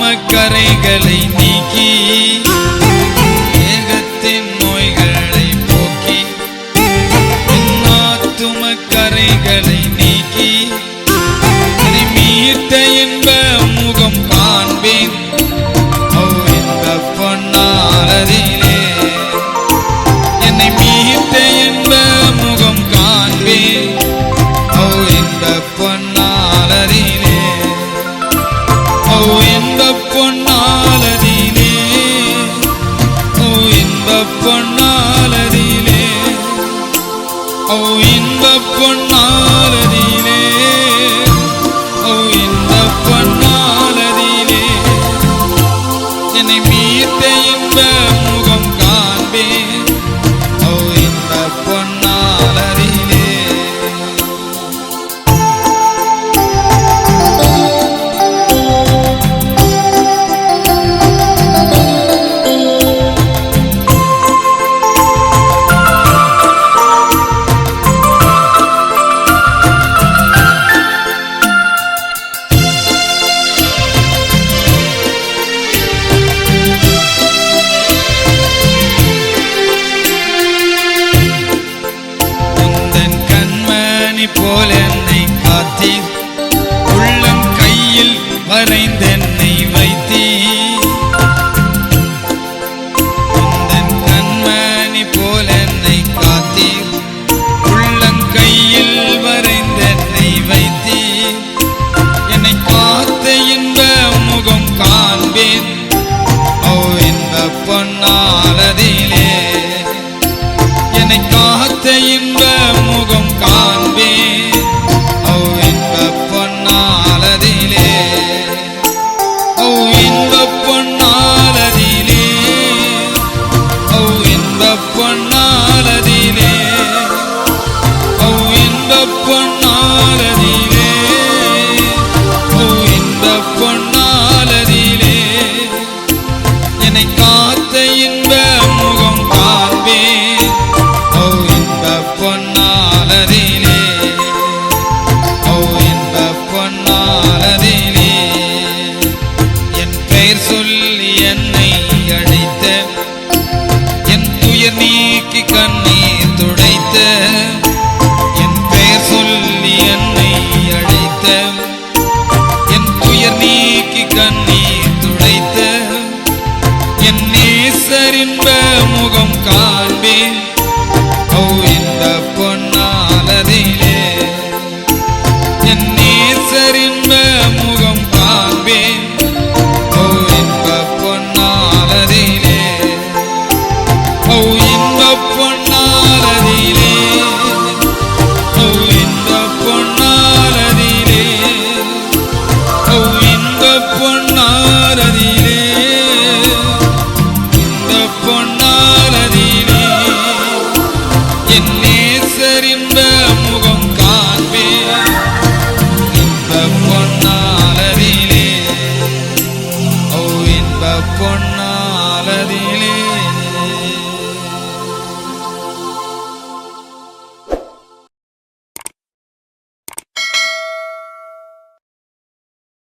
கரைகளை நீக்கி ஏகத்தின் நோய்களை போக்கி ஆத்தும கரைகளை நீக்கி மீட்ட இன்ப முகம் காண்பேன் இன்ப பொன்னாலதிலே என்னை மீட்ட இன்ப முகம் காண்பேன் இன்ப பொன்னாலதிலே இன்ப பொன்னாலதிலே இன்ப பொன்னாலதிலே இன்ப பொன்னாலதிலே இன்ப பொன்னாலதிலே என்னை மீட்ட இன்ப முகம் காண்பேன் இன்ப பொன்னாலதிலே போல் என்னை காத்தீர் உள்ளம் கையில் வரைந்தென்னை வைத்தீர் உந்தன் கண்மணி போல் என்னை காத்தீர் உள்ளம் கையில் வரைந்தென்னை வைத்தீர் என்னை காத்த இன்ப முகம் காண்பேன் இன்ப பொன்னாலதிலே என்னை காத்த இன்ப முகம் காண்பேன் இன்ப பொன்னாலதிலே இன்ப பொன்னாலதிலே இன்ப பொன்னாலதிலே இன்ப பொன்னாலதிலே இன்ப பொன்னாலதிலே என்னை காத்த இன்ப முகம் காண்பேன் இன்ப பொன்னாலதிலே இன்ப பொன்னாலதிலே என் பெயர் சொல்லி என்னை அழைத்த என் துயர் நீக்கி கண்ணீர் துடைத்த என் பெயர் சொல்லி என்னை அழைத்த என் துயர் நீக்கி கண்ணீர் துடைத்த என் நேசர் இன்ப முகம் காண்பேன் இன்ப பொன்னாலதிலே என் நேசர் இன்ப முகம் காண்பேன் இன்ப பொன்னாலதிலே இன்ப பொன்னாலதிலே இன்ப பொன்னாலதிலே இன்ப பொன்னாலதிலே இன்ப பொன்னாலதிலே என் நேசர் இன்ப முகம் காண்பேன் இன்ப பொன்னாலதிலே இன்ப பொன்